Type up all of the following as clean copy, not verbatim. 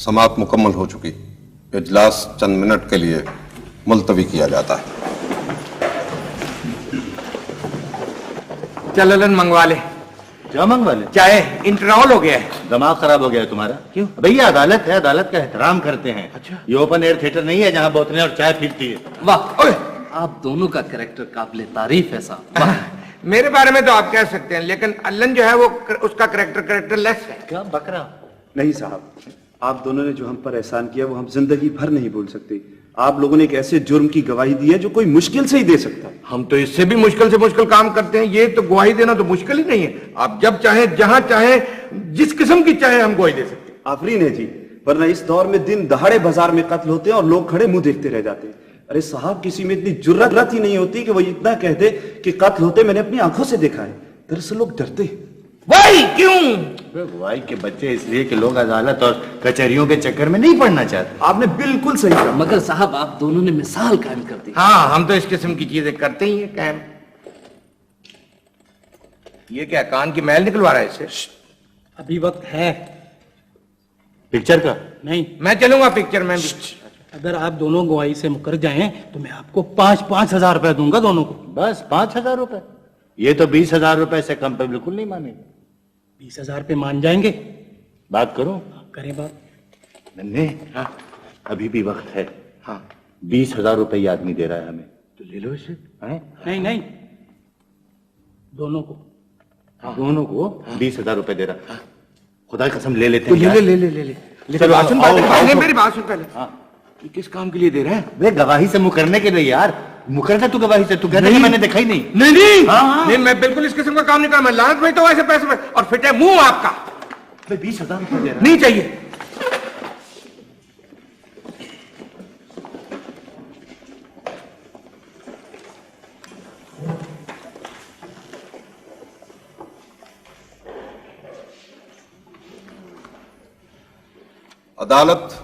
समाअत मुकम्मल हो चुकी। इजलास चंद मिनट के लिए मुलतवी किया जाता है। चल ललन मंगवा ले। क्या मंगवा ले? चाहे इंटरऑल हो गया है। दिमाग खराब हो गया है तुम्हारा? क्यों भैया, अदालत है, अदालत का एहतराम करते हैं। अच्छा, ये ओपन एयर थिएटर नहीं है जहाँ बोतलें और चाय पीती है। वाह, आप दोनों का कैरेक्टर काबिल तारीफ है साहब। मेरे बारे में तो आप कह सकते हैं, लेकिन अल्लन जो है वो उसका कैरेक्टर लेस है। क्या बकरा? नहीं साहब, आप दोनों ने जो हम पर एहसान किया वो हम जिंदगी भर नहीं भूल सकते। आप लोगों ने एक ऐसे जुर्म की गवाही दी है जो कोई मुश्किल से ही दे सकता है। हम तो इससे भी मुश्किल से मुश्किल काम करते हैं, ये तो गवाही देना तो मुश्किल ही नहीं है। आप जब चाहे, जहां चाहे, जिस किस्म की चाहे हम गवाही दे सकते हैं। आफरीन है जी, वरना इस दौर में दिन दहाड़े बाजार में कत्ल होते हैं और लोग खड़े मुंह देखते रह जाते हैं। अरे साहब, किसी में इतनी जुर्रत ही नहीं होती कि वो इतना कह दे कि कत्ल होते मैंने अपनी आंखों से देखा है। दरअसल लोग डरते हैं। भाई क्यों? गवाही के बच्चे इसलिए कि लोग अदालत और कचहरियों के चक्कर में नहीं पड़ना चाहते। आपने बिल्कुल सही कहा। मगर साहब, आप दोनों ने मिसाल कायम कर दी। हाँ, हम तो इस किस्म की चीजें करते ही हैं कायम। ये क्या कान की मैल निकलवा रहा है इससे? अभी वक्त है। पिक्चर का? नहीं, मैं चलूंगा पिक्चर में भी। अगर आप दोनों गवाही से मुकर जाएं तो मैं आपको 5,000 रुपए दूंगा दोनों को। बस 5,000 रुपए? ये तो 20,000 रुपए से कम पे बिल्कुल नहीं मानेंगे। 20,000 पे मान जाएंगे? बात करो। करें बात। नन्हे, हाँ, अभी भी वक्त है। हाँ, 20,000 रुपए ये आदमी दे रहा है हमें, तो ले लो इसे। नहीं नहीं, दोनों को। हाँ, दोनों को 20,000 रुपए दे रहा। खुदा की कसम ले लेते हैं। ले चलो, बात सुन, मेरी बात सुन पहले। हाँ, ये किस काम के लिए दे रहे हैं? वे गवाही से मुकरने के लिए यार। मुकरता तू गवाही से? तू कहता कि मैंने देखा ही नहीं। नहीं हाँ। नहीं, मैं बिल्कुल इस किस्म का काम नहीं कर। मैं लानत भेजता हूं ऐसे पैसे में, और फिट है मुंह आपका। 20,000 रुपए दे रहा नहीं चाहिए। अदालत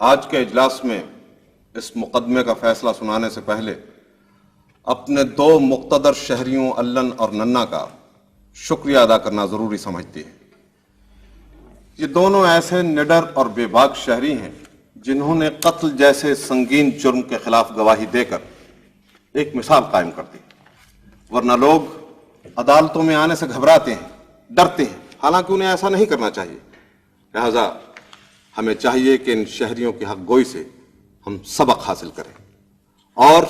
आज के इजलास में इस मुकदमे का फैसला सुनाने से पहले अपने दो मुक़्तदर शहरियों अल्लन और नन्ना का शुक्रिया अदा करना जरूरी समझती है। ये दोनों ऐसे निडर और बेबाक शहरी हैं जिन्होंने कत्ल जैसे संगीन जुर्म के खिलाफ गवाही देकर एक मिसाल कायम कर दी। वरना लोग अदालतों में आने से घबराते हैं, डरते हैं, हालांकि उन्हें ऐसा नहीं करना चाहिए। लिहाजा हमें चाहिए कि इन शहरियों की हक़गोई से हम सबक हासिल करें और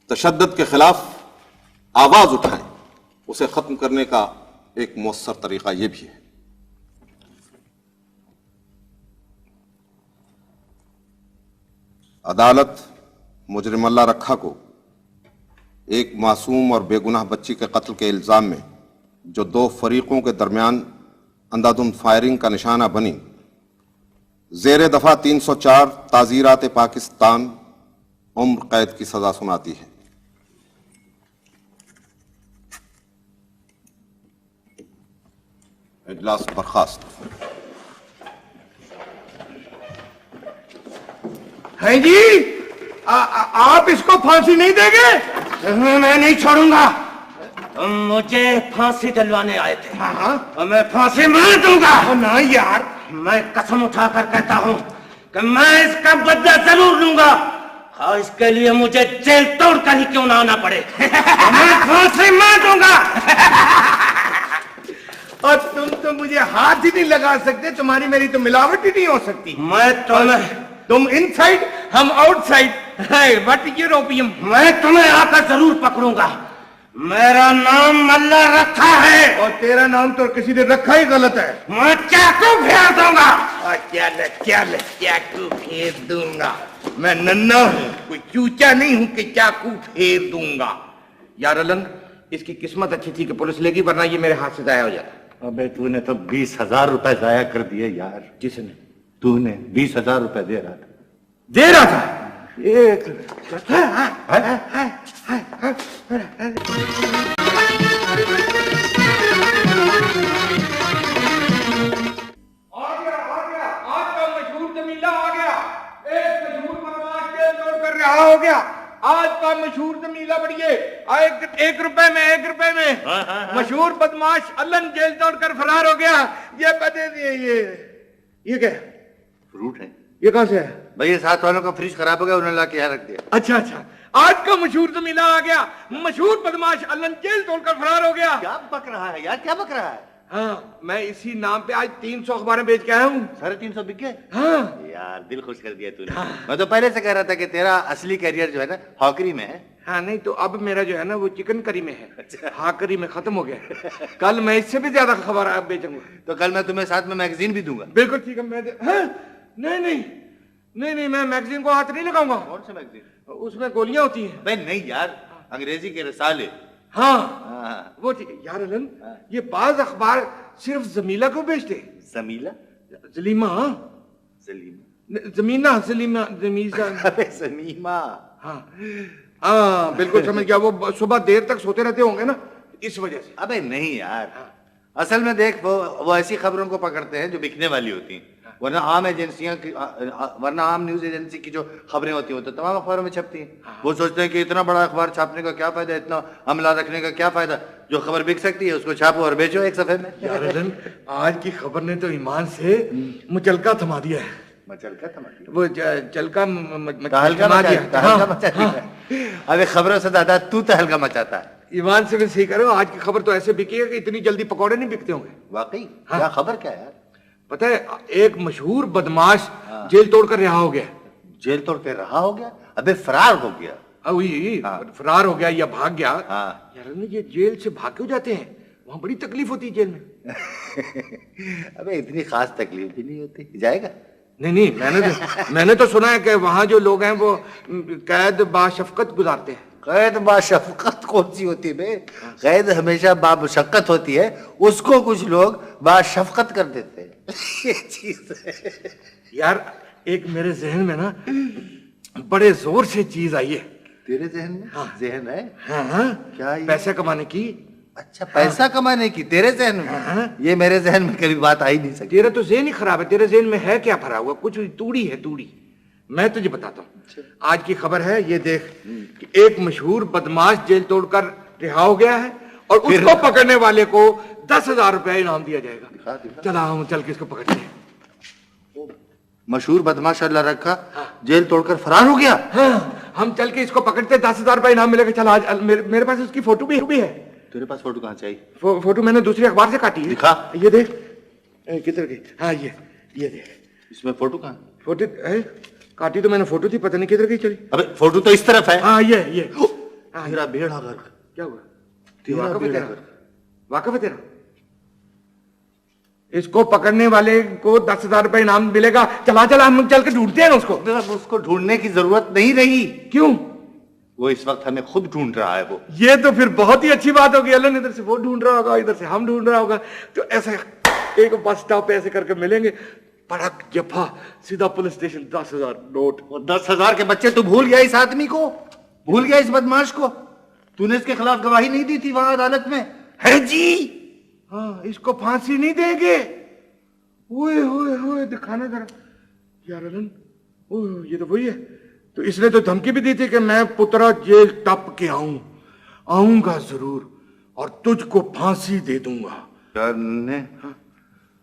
तशद्दुद के खिलाफ आवाज उठाएं। उसे खत्म करने का एक मौसर तरीका यह भी है। अदालत मुजरिम अल्लाह रखा को एक मासूम और बेगुनाह बच्ची के कत्ल के इल्जाम में जो दो फरीकों के दरमियान अंधाधुंध फायरिंग का निशाना बनी, जेर दफा 304 ताजीरात पाकिस्तान उम्र कैद की सजा सुनाती है। इजलास बर्खास्त है जी। आप इसको फांसी नहीं देंगे? मैं नहीं छोड़ूंगा। तुम मुझे फांसी दिलवाने आए थे। हाँ, और मैं फांसी मार दूंगा। ना यार, मैं कसम उठाकर कहता हूँ कि मैं इसका बदला जरूर लूंगा, और इसके लिए मुझे जेल तोड़कर ही क्यों ना आना पड़े। मैं फांसी मार दूंगा। और तुम तो मुझे हाथ ही नहीं लगा सकते। तुम्हारी मेरी तो मिलावट ही नहीं हो सकती। तुम इनसाइड, हम आउटसाइड। What your opium? मैं तुम्हें आकर जरूर पकड़ूंगा। मेरा नाम अल्लाह रखा है। और तेरा नाम तो किसी ने रखा ही गलत है। मैं चाकू फेर दूंगा। चाकू फेर दूंगा? मैं नन्ना हूँ, कोई चूचा नहीं हूँ कि चाकू फेर दूंगा। यार अलन, इसकी किस्मत अच्छी थी कि पुलिस लेगी, वरना ये मेरे हाथ से जाया हो जाता। अबे तूने तो 20,000 रुपए जाया कर दिए यार। जिसने? तूने 20,000 रुपए दे रहा था। दे रहा था? एक हो गया। आज का मशहूर जमीला बढ़िए, एक रुपए में, 1 रुपए में। मशहूर बदमाश अल्लन जेल तोड़कर फरार हो गया। ये बदे दिए, ये ये क्या है? फ्रूट है ये कहाँ से है? भाई, ये साथ वालों का फ्रिज खराब हो गया, उन्होंने लाके यहाँ रख दिया। अच्छा अच्छा, आज का मशहूर जमीला आ गया। मशहूर बदमाश अल्लन जेल तोड़कर फरार हो गया। क्या बक रहा है यार, क्या बक रहा है? हाँ, मैं इसी नाम पे आज 300 अखबारें बेच के आया हूँ। 350 बिक गए? हाँ यार दिल खुश कर दिया तूने। मैं तो पहले से कह रहा था कि तेरा असली करियर जो है ना हॉकरी में है। हाँ, नहीं तो अब मेरा जो है ना वो चिकन करी में है। हाँ, करी में खत्म हो गया। कल मैं इससे भी ज्यादा खबर बेचूंगा। तो कल मैं तुम्हें साथ में मैगजीन भी दूंगा। बिल्कुल ठीक है। मैं हाँ? नहीं नहीं नहीं नहीं, मैं मैगजीन को हाथ नहीं लगाऊंगा। कौन सा मैगजीन? उसमें गोलियां होती हैं। भाई नहीं यार, अंग्रेजी के रसाले। हाँ वो ठीक है यार। अलन, ये बाज अखबार सिर्फ जमीला को बेचते। जमीला? जलीमा? जलीमा? जमीना, जलीमा, जमीजा। अबे जमीमा। हाँ हाँ, बिल्कुल समझ गया। वो सुबह देर तक सोते रहते होंगे ना, इस वजह से। अबे नहीं यार, असल में देख, वो ऐसी खबरों को पकड़ते हैं जो बिकने वाली होती हैं। वरना आम एजेंसियां की, वरना आम न्यूज एजेंसी की जो खबरें होती हैं वो तो तमाम अखबारों में छपती हैं। वो सोचते हैं कि इतना बड़ा अखबार छापने का क्या फायदा, इतना अमला रखने का क्या फायदा, जो खबर बिक सकती है उसको छापो और बेचो एक सफे में। यार अलन, आज की खबर ने तो ईमान से मुचलका थमा दिया है। मचलका थमा दिया? वो चलका तहलका मचा दिया। अबे खबरों से ज्यादा तू तहलका मचाता है। ईमान से मैं सही कह रहा हूँ, आज की खबर तो ऐसे बिकी है कि इतनी जल्दी पकौड़े नहीं बिकते होंगे। वाकई? क्या खबर क्या है यार? पता है, एक मशहूर बदमाश जेल तोड़कर रिहा हो गया। जेल तोड़ के रहा हो गया? अबे फरार हो गया? फरार हो गया या भाग गया। हाँ। यार ये जेल से भाग क्यों जाते हैं? वहां बड़ी तकलीफ होती है जेल में। अबे इतनी खास तकलीफ भी नहीं होती, जाएगा? नहीं नहीं, मैंने तो सुना है कि वहां जो लोग हैं वो कैद बाशफकत गुजारते हैं। कैद बाशफकत कौन सी होती है बे? कैद हमेशा बामुशक्कत होती है, उसको कुछ लोग बाशफकत कर देते हैं। ये चीज है यार। एक मेरे जहन में ना बड़े जोर से चीज आई है। तेरे जहन में? हाँ। जहन है? हाँ। क्या ये? पैसा कमाने की। अच्छा, पैसा कमाने की तेरे जहन में? हाँ। ये मेरे जहन में कभी बात आई नहीं सकती। तेरा तो जहन ही खराब है। तेरे जहन में है क्या भरा हुआ? कुछ तूड़ी है, तूड़ी। मैं तुझे बताता हूँ। आज की खबर है, ये देख कि एक मशहूर बदमाश जेल तोड़कर रिहा हो गया है और उसको पकड़ने वाले को 10,000 रुपया इनाम दिया जाएगा। दिखा। चला हम चल के इसको पकड़ते हैं। मशहूर बदमाश अल्लाह रखा जेल तोड़कर फरार हो गया। हाँ, हम चल के इसको पकड़ते, 10,000 रुपया इनाम मिलेगा। चल आज मेरे पास उसकी फोटो भी है। तेरे पास फोटो कहाँ चाहिए? फोटो मैंने दूसरी अखबार से काटी है। दिखा। ये देख। किधर गई? हाँ, ये देख। इसमें फोटो कहाँ? फोटो काटी तो मैंने, फोटो थी, पता नहीं किधर गई चली। अबे फोटो तो इस तरफ है। हाँ, ये तेरा बेड़ा गर्क। क्या हुआ? वाकफ है तेरा? इसको पकड़ने वाले को 10,000 रुपए इनाम मिलेगा। चला हम चल के ढूंढते हैं उसको। उसको ढूंढने की जरूरत नहीं रही। क्यों? वो इस वक्त हमें खुद ढूंढ रहा है। वो ये तो फिर बहुत ही अच्छी बात होगी। अल्लाह, इधर से वो ढूंढ रहा होगा, इधर से हम ढूंढ रहा होगा, तो ऐसे एक बस स्टॉप पे ऐसे करके मिलेंगे। पड़क जफा सीधा पुलिस स्टेशन। 10,000 नोट। और 10,000 के बच्चे तू भूल गया इस आदमी को, भूल गया इस बदमाश को। तूने इसके खिलाफ गवाही नहीं दी थी वहां अदालत में? है जी। हाँ, इसको फांसी नहीं देंगे। ओए होए होए, दिखाना जरा यार अलन। ओए, ये तो वही है। तो इसने तो धमकी भी दी थी कि मैं पुत्रा जेल टप के आऊंगा जरूर और तुझको फांसी दे दूंगा। यार ने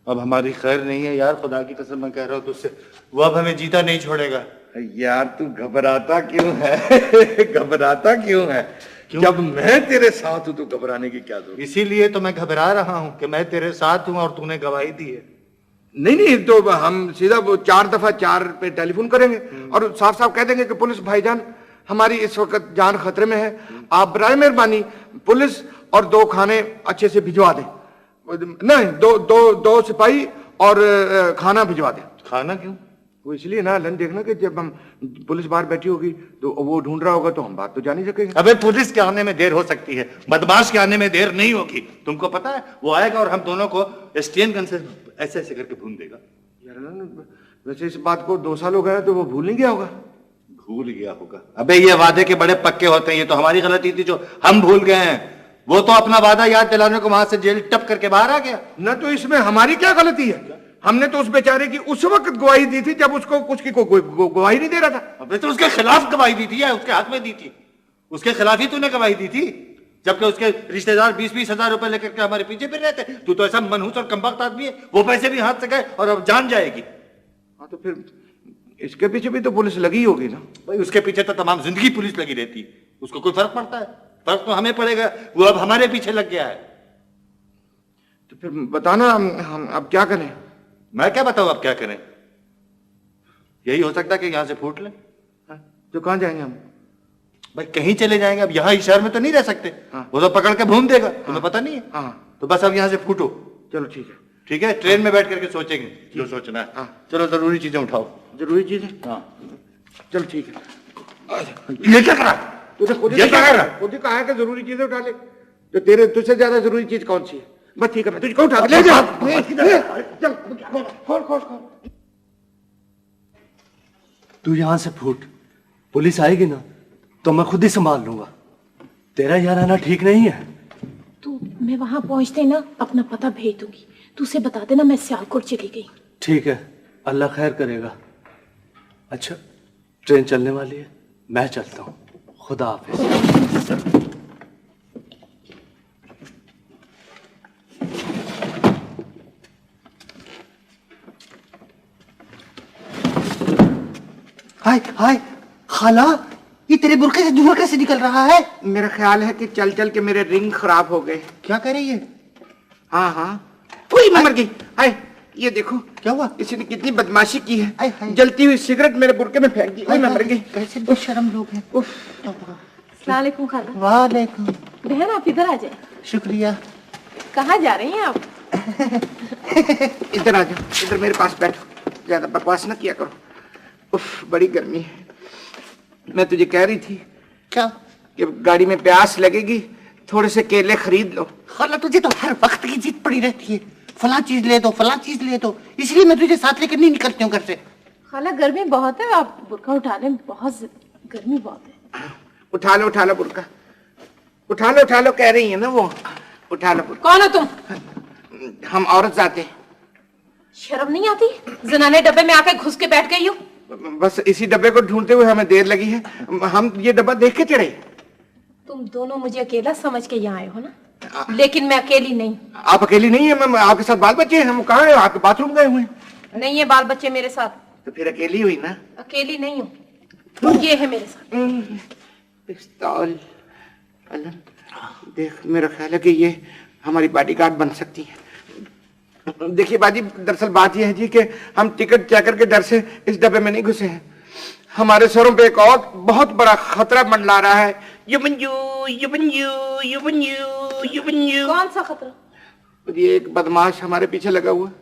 अब हमारी खैर नहीं है यार, खुदा की कसम मैं कह रहा हूँ तुझसे, वो अब हमें जीता नहीं छोड़ेगा। यार तू घबराता क्यों है? घबराता क्यों है? जब मैं तेरे साथ हूं तो घबराने की क्या जरूरत? इसीलिए तो मैं घबरा रहा हूं कि मैं तेरे साथ हूं और तूने गवाही दी है। नहीं, तो हम सीधा वो 4 दफा 4 पे टेलीफोन करेंगे और साफ साफ कह देंगे कि पुलिस भाईजान, हमारी इस वक्त जान खतरे में है, आप बराए मेहरबानी पुलिस और 2 खाने अच्छे से भिजवा दें। नहीं, दो सिपाही और खाना भिजवा दें। खाना क्यों? वो इसलिए ना लन, देखना कि जब हम पुलिस बाहर बैठी होगी तो वो ढूंढ रहा होगा तो हम बात तो जान ही सकेंगे। अबे पुलिस के आने में देर हो सकती है, बदमाश के आने में देर नहीं होगी। तुमको पता है वो आएगा और हम दोनों को स्टेन गन से ऐसे ऐसे करके भून देगा। यार वैसे इस बात को 2 साल हो गए तो वो भूल नहीं गया होगा। भूल गया होगा? अबे ये वादे के बड़े पक्के होते हैं, ये तो हमारी गलती थी जो हम भूल गए हैं। वो तो अपना वादा याद दिलाने को वहां से जेल टप करके बाहर आ गया ना। तो इसमें हमारी क्या गलती है? हमने तो उस बेचारे की उस वक्त गवाही दी थी जब उसको कुछ की गवाही नहीं दे रहा था। अबे तो उसके खिलाफ गवाही दी थी या उसके हाथ में दी थी? उसके खिलाफ ही तूने गवाही दी थी। जबकि उसके रिश्तेदार 20-20 हजार रुपए लेकर के हमारे पीछे फिर रहते। तू तो ऐसा मनहूस और कमबख्त आदमी है, वो पैसे भी हाथ से गए और अब जान जाएगी। हाँ तो फिर इसके पीछे भी तो पुलिस लगी होगी ना। भाई उसके पीछे तो तमाम जिंदगी पुलिस लगी रहती है, उसको कोई फर्क पड़ता है? फर्क तो हमें पड़ेगा, वो अब हमारे पीछे लग गया है। तो फिर बताना हम अब क्या करें? मैं क्या बताऊं अब क्या करें? यही हो सकता है कि यहां से फूट ले। तो कहाँ जाएंगे हम? भाई कहीं चले जाएंगे, अब यहाँ इस शहर में तो नहीं रह सकते। हाँ। वो तो पकड़ के भून देगा, तुम्हें पता नहीं है। हाँ तो बस अब यहाँ से फूटो। चलो ठीक है। ठीक है, ट्रेन में बैठ करके सोचेंगे जो सोचना है। हाँ। चलो जरूरी चीजें उठाओ। जरूरी चीज है। हाँ चलो ठीक है। ये क्या करा? तुझे खुद ये क्या कर रहा? खुद ही कहा है कि जरूरी चीजें उठा ले। तो तेरे तुझसे ज्यादा जरूरी चीज कौन सी है? बस ठीक है, मैं तुझको उठा के ले जा। चल खोल खोल खोल। तू यहां से फूट, पुलिस आएगी ना तो मैं खुद ही संभाल लूंगा। तेरा यहाँ रहना ठीक नहीं है। तू मैं वहां पहुंचते ना अपना पता भेज दूंगी, तू उसे बता देना मैं सियालकोट चली गई। ठीक है, अल्लाह खैर करेगा। अच्छा ट्रेन चलने वाली है, मैं चलता हूँ। खुदा हाफिज। हाय हाय खाला, ये तेरे बुरके से धुआं कैसे निकल रहा है? मेरा ख्याल है कि चल चल के मेरे रिंग खराब हो गए। क्या कह रही है? हाँ हाँ पूरी मैं मर गई। हाय ये देखो क्या हुआ? किसी ने कितनी बदमाशी की हाय, है। हाय। जलती हुई सिगरेट मेरे बुरके में फेंक दी। हाय मैं मर गई। कैसे बेशरम लोग हैं। अस्सलाम वालेकुम खाला। वालेकुम। बहन आप इधर आ जाए। शुक्रिया। कहाँ जा रही हैं आप? इधर आ जाओ, इधर मेरे पास बैठो, ज्यादा बकवास ना किया करो। उफ बड़ी गर्मी है। मैं तुझे कह रही थी क्या? कि गाड़ी में प्यास लगेगी, थोड़े से केले खरीद लो। खाला तुझे तो हर वक्त की जिद पड़ी रहती है, फला चीज ले दो फला चीज ले दो, इसलिए मैं तुझे साथ लेकर नहीं निकलती हूँ घर से। खाला गर्मी बहुत है, आप बुर्का उठाने में गर्मी बहुत है। उठा लो बुरका, उठा लो कह रही है ना वो। उठा लो बुरका। कौन हो तुम? हम औरत जाते हैं। शर्म नहीं आती? जनाने डब्बे में आकर घुस के बैठ गई हो। बस इसी डब्बे को ढूंढते हुए हमें देर लगी है, हम ये डब्बा देख के चढ़े। तुम दोनों मुझे अकेला समझ के यहाँ आए हो ना, लेकिन मैं अकेली नहीं। आप अकेली नहीं है, मैं आपके साथ बाल बच्चे हैं। हम कहाँ हैं? आपके बाथरूम गए हुए हैं। नहीं है बाल बच्चे मेरे साथ। तो फिर अकेली हुई ना? अकेली नहीं हूँ, ये है मेरे साथ। पिस्तौल अलन, देख मेरा ख्याल है कि ये हमारी बॉडीगार्ड बन सकती है। देखिए बाजी, दरअसल बात यह है जी कि हम टिकट चेकर के डर से इस डब्बे में नहीं घुसे हैं। हमारे सरों पे एक और बहुत बड़ा खतरा मंडला रहा है। कौन सा खतरा? ये एक बदमाश हमारे पीछे लगा हुआ है,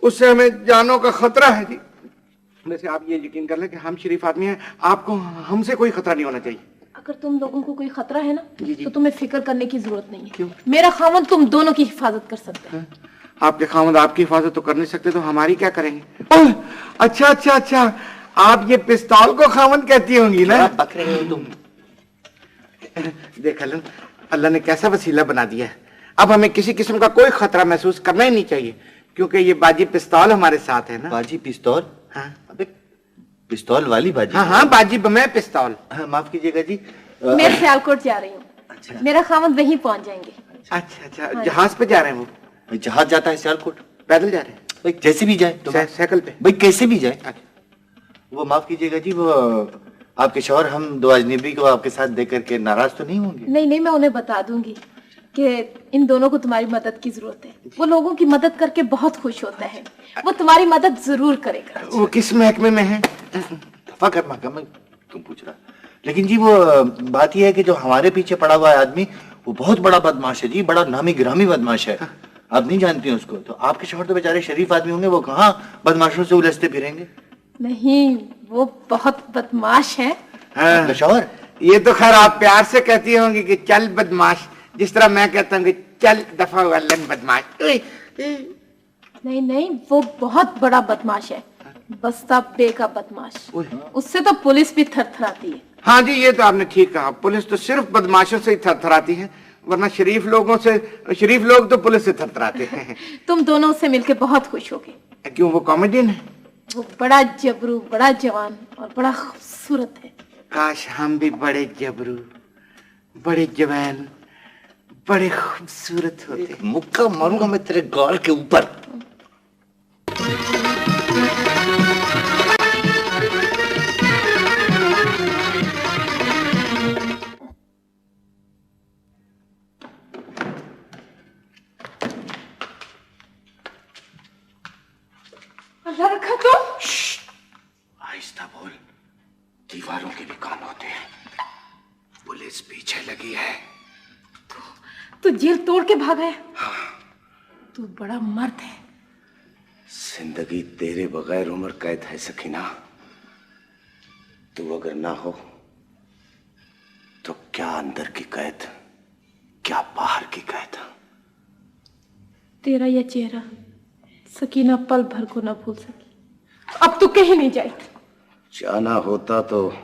उससे हमें जानों का खतरा है जी। वैसे आप ये यकीन कर लें कि हम शरीफ आदमी हैं, आपको हमसे कोई खतरा नहीं होना चाहिए। अगर तुम लोगों को कोई खतरा है ना जी, जी। तो तुम्हें फिक्र करने की जरूरत नहीं है। क्यों? मेरा खामन तुम दोनों की हिफाजत कर सकते हैं। आपके खामद आपकी हिफाजत तो कर नहीं सकते, तो हमारी क्या करेंगे? ओह, अच्छा, आप ये पिस्तौल को खामद कहती होंगी ना? पक रहे हो तुम। देख अल्लाह, अल्लाह ने कैसा वसीला बना दिया है। अब हमें किसी किस्म का कोई खतरा महसूस करना ही नहीं चाहिए, क्योंकि ये बाजी पिस्तौल हमारे साथ है ना। बाजी पिस्तौल? हाँ अबे पिस्तौल वाली बाजी? हाँ बाजी मैं पिस्तौल। हाँ, माफ कीजिएगा जी। मैं सियालकोट जा रही हूँ। अच्छा। मेरा खामन वहीं पहुंच जाएंगे। अच्छा, जहाज पे जा रहे हैं वो? जहाज जाता है सियालकोट? पैदल जा रहे हैं? भाई जैसे भी जाए तो साइकिल पे? भाई कैसे भी जाए। अच्छा। वो माफ कीजिएगा जी, वो आपके शौहर हम दो अजनबी को आपके साथ देख करके नाराज तो नहीं होंगे? नहीं, मैं उन्हें बता दूंगी कि इन दोनों को तुम्हारी मदद की जरूरत है। वो लोगों की मदद करके बहुत खुश होता है, वो तुम्हारी मदद जरूर करेगा। वो किस महकमे में है? दफा कर महकमा क्यों पूछ रहा? लेकिन जी वो बात यह है कि जो हमारे पीछे पड़ा हुआ है आदमी, वो बहुत बड़ा बदमाश है जी, बड़ा नामी गिरामी बदमाश है। आप नहीं जानती हैं उसको। तो आपके शौहर तो बेचारे शरीफ आदमी होंगे, वो कहाँ बदमाशों से उलझते फिरेंगे। नहीं, वो बहुत बदमाश है। हाँ। शौहर ये तो खैर आप प्यार से कहती होंगी कि चल बदमाश, जिस तरह मैं कहता हूँ कि चल दफा हुआ लन बदमाश। नहीं, वो बहुत बड़ा बदमाश है, बस्ता बे का बदमाश। उससे तो पुलिस भी थरथराती है। हाँ जी, ये तो आपने ठीक कहा। पुलिस तो सिर्फ बदमाशों से ही थरथराती है, वरना शरीफ लोग तो पुलिस से थरथराते हैं। तुम दोनों से मिलकर बहुत खुश होगे। क्यों, वो कॉमेडियन है? वो बड़ा जबरू, बड़ा जवान और बड़ा खूबसूरत है। काश हम भी बड़े जबरू, बड़े जवान बड़े खूबसूरत होते। मुक्का मारूंगा मैं तेरे गाल के ऊपर। अल्लाह रखा तो आहिस्ता बोल, दीवारों के भी कान होते हैं। पुलिस पीछे लगी है। तू जेल तोड़ के भागा है। तू बड़ा मर्द है। जिंदगी तेरे बगैर उम्र कैद है सकीना। तू अगर ना हो तो क्या अंदर की कैद, क्या बाहर की कैद। तेरा यह चेहरा सकीना पल भर को ना भूल सकी। अब तू कहीं नहीं जाए। जाना होता तो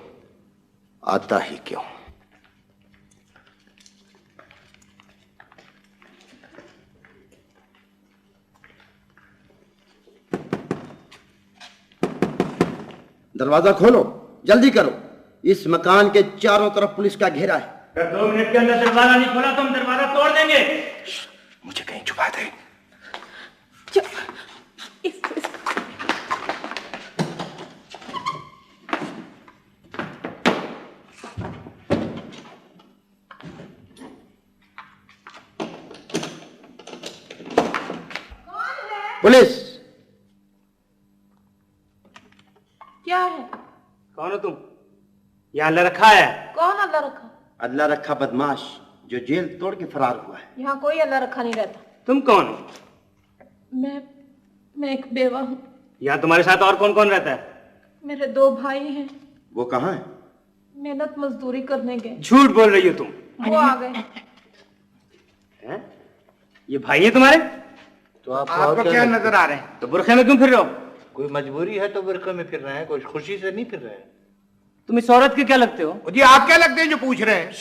आता ही क्यों। दरवाजा खोलो, जल्दी करो। इस मकान के चारों तरफ पुलिस का घेरा है। अगर 2 मिनट के अंदर दरवाजा नहीं खोला तो हम दरवाजा तोड़ देंगे। मुझे कहीं छुपा दे। पुलिस। क्या है? कौन हो तुम? यहाँ अल्लाह रखा है। कौन अल्लाह रखा? अल्लाह रखा बदमाश जो जेल तोड़ के फरार हुआ है। यहाँ कोई अल्लाह रखा नहीं रहता। तुम कौन हो? मैं एक बेवा हूँ। यहाँ तुम्हारे साथ और कौन कौन रहता है? मेरे 2 भाई हैं। वो कहाँ है? मेहनत मजदूरी करने गए। झूठ बोल रही हो तुम। वो आ गए। हैं? ये भाई है तुम्हारे? तो आपको क्या नजर आ रहे हैं? तो बुरखे में क्यों फिर रहे हो? कोई मजबूरी है तो बुरखे में फिर रहे हैं, कोई खुशी से नहीं फिर रहे हैं। तुम इस औरत के क्या लगते हो? जी आप क्या लगते हैं जो पूछ रहे हैं?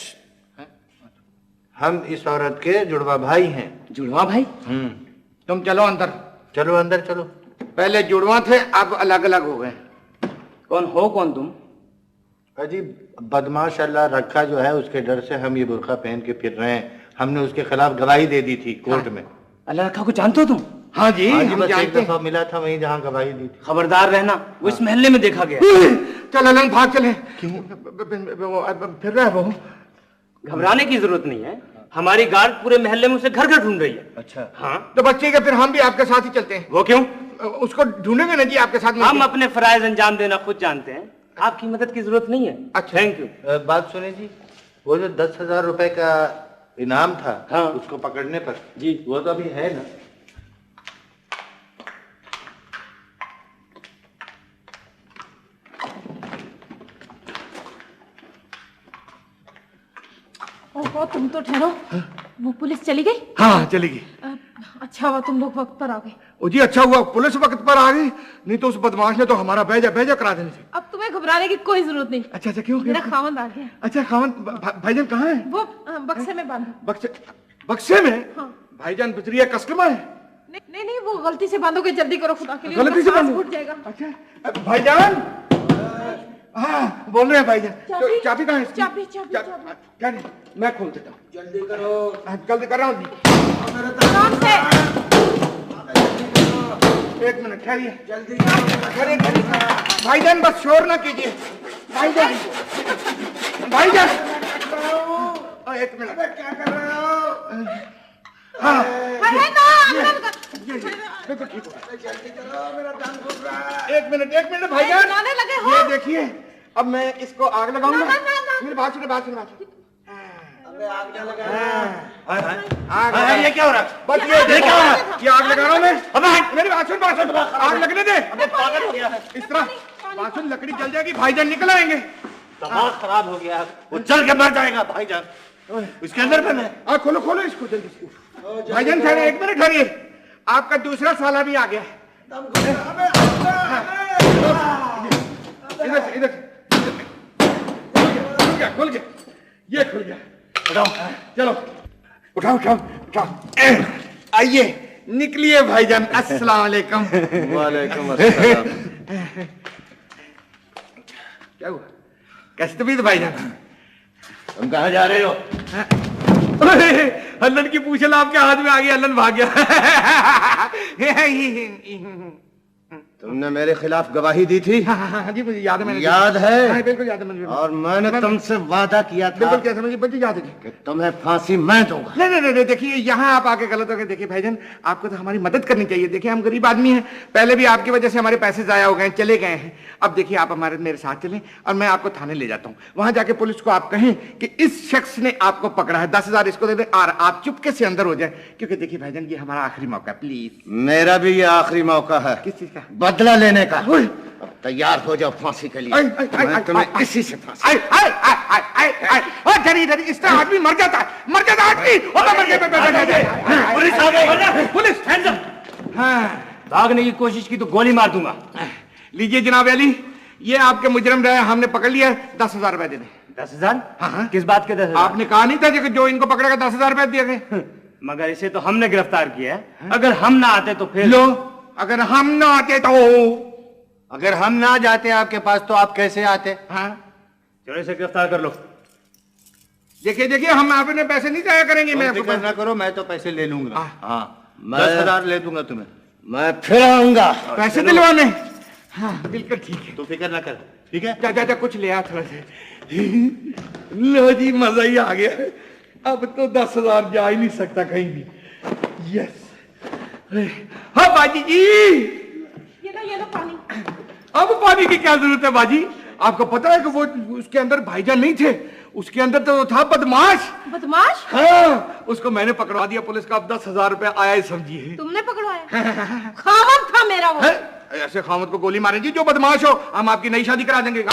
हम इस औरत के जुड़वा भाई हैं। जुड़वा भाई? तुम चलो अंदर। चलो अंदर चलो। पहले जुड़वा थे, अब अलग अलग हो गए। कौन हो कौन तुम? अजी बदमाश अल्लाह रखा जो है उसके डर से हम ये बुरखा पहन के फिर रहे हैं। हमने उसके खिलाफ गवाही दे दी थी कोर्ट में। अल्लाह रखा को जानते हो तुम? हाँ जी, हम बस एक जानते दफा मिला था वहीं जहाँ गवाही दी थी। खबरदार रहना, वो इस मोहल्ले में देखा गया। चल अलन भाग चले। फिर रहा है वो। घबराने की जरूरत नहीं है, हमारी गार्ड पूरे मोहल्ले में उसे घर घर ढूंढ रही है। अच्छा हाँ तो बच्चे के फिर हम भी आपके साथ ही चलते हैं। वो क्यों? उसको ढूंढेंगे ना जी आपके साथ। हम अपने फराइज अंजाम देना खुद जानते हैं, आपकी मदद की जरूरत नहीं है। अच्छा थैंक यू। बात सुने जी, वो जो 10,000 रुपए का इनाम था, हाँ। उसको पकड़ने पर जी वो तो अभी है ना? ओहो तुम तो ठहरो। वो पुलिस चली गई? हाँ चली गई। अच्छा हुआ तुम लोग वक्त पर आ गए। ओ जी अच्छा हुआ पुलिस वक्त पर आ गई, नहीं तो उस बदमाश ने तो हमारा भेजा करा देने थे। अब तुम्हें घबराने की कोई जरूरत नहीं। अच्छा अच्छा क्यों? मेरा खावंद आ गया। अच्छा खावंद भाईजान कहाँ है? वो बक्से में बांधो। बक्से में? हाँ। भाईजान बिचरिया कस्टमर है। नहीं नहीं वो गलती से बांधोगे, जल्दी करो खुदा के लिए। गलती से बांधो? उठ जाएगा। अच्छा भाईजान। हाँ बोल रहे हैं भाईजान। चाबी कहाँ है? चाबी क्या नहीं, मैं खोल देता हूँ। जल्दी करो। जल्दी कर रहा हूँ। आराम से। एक मिनट ठहरिए। जल्दी भाईजान, बस शोर ना कीजिए। भाईजान एक मिनट। क्या कर रहे हो? हाँ बिल्कुल ठीक हो। जल्दी करो, मेरा जान घुस रहा है। एक मिनट भाईजान, ये देखिए अब मैं इसको आग लगाऊंगा। मेरी बात सुनो। आग ये क्या हो रहा है? बस ये क्या हो रहा है? ये आग लगा रहा हूँ मैं। मेरी बात सुन, आग लगने दे। पागल हो गया है। इस तरह बात सुन, लकड़ी जल जाएगी, भाईजान निकल आएंगे। दिमाग खराब हो गया है, वो चल के मर जाएगा भाईजान। इसके अंदर में खोलो इसको जल्दी। भाईजान ठहरिए, एक मिनट ठहरिए। आपका दूसरा साला भी आ गया है। इधर से खुल गया। ये खुल गया। चलो उठाओ। आइए निकलिए भाईजान। अस्सलाम वालेकुम। वालेकुम अस्सलाम। क्या हुआ? कैसे तबीयत भाईजान? तुम कहाँ जा रहे हो? अल्लन की पूछल आपके हाथ में आ गई, अल्लन भाग गया। तुमने मेरे खिलाफ गवाही दी थी। हाँ जी मुझे याद है, मैंने याद है? हाँ, बिल्कुल याद है मुझे। और मैंने तुमसे वादा किया था बिल्कुल कैसे मुझे याद है कि तुम्हें फांसी मैं दूंगा। नहीं नहीं नहीं, देखिए यहाँ आप आके गलत हो गए। देखिए भाईजान, आपको तो हमारी मदद करनी चाहिए। देखिए हम गरीब आदमी हैं, पहले भी आपकी वजह से हमारे पैसे जाया हो गए, चले गए हैं। अब देखिए आप मेरे साथ चलें और मैं आपको थाने ले जाता हूँ। वहां जाके पुलिस को आप कहें कि इस शख्स ने आपको पकड़ा है, 10,000 इसको दे दे और आप चुपके से अंदर हो जाए। क्योंकि देखिए भाईजान, ये हमारा आखिरी मौका है, प्लीज। मेरा भी ये आखिरी मौका है। किस चीज का? बदला लेने का। अब तैयार हो जाओ फांसी के लिए। मैं तुम्हें इसी से फांसी। इस तरह आदमी मर जाता है, मर जाता आदमी। पुलिस आ गई, पुलिस। हाँ, भागने की कोशिश की तो गोली मार दूंगा। लीजिए जनाब अली, ये आपके मुजरिम रहे, हमने पकड़ लिया। 10,000 रुपए दे दें। 10,000? हाँ। किस बात के 10,000? आपने कहा नहीं था कि जो इनको पकड़ेगा 10,000 रुपए दिए गए। मगर इसे तो हमने गिरफ्तार किया है। अगर हम ना आते तो फिर लो, अगर हम ना आते तो, अगर हम ना जाते आपके पास तो आप कैसे आते? हाँ, चलो इसे गिरफ्तार कर लो। देखिए देखिए, हम अपने पैसे नहीं जाया करेंगे। मैं फिक्र ना करो, मैं तो पैसे ले लूंगा। हाँ, मैं 10,000 ले दूंगा तुम्हें। मैं फिर आऊंगा पैसे दिलवाने। हाँ बिल्कुल ठीक है, तू फिक्र ना कर, ठीक है? जा जा जा, कुछ ले आ थोड़ा सा। लो जी, मजा ही आ गया। अब तो 10,000 जा ही नहीं सकता कहीं भी। यस। हाँ बाजी जी, ये लो पानी। अब पानी की क्या जरूरत है बाजी? आपको पता है कि वो उसके अंदर भाईजान नहीं थे, उसके अंदर तो था बदमाश। बदमाश? हाँ, उसको मैंने पकड़वा दिया पुलिस का। अब 10,000 रुपए आया ही समझिए। तुमने पकड़वाया? खामद था मेरा वो। ऐसे खामद को गोली मारेंगी जो बदमाश हो। हम आपकी नई शादी करा देंगे।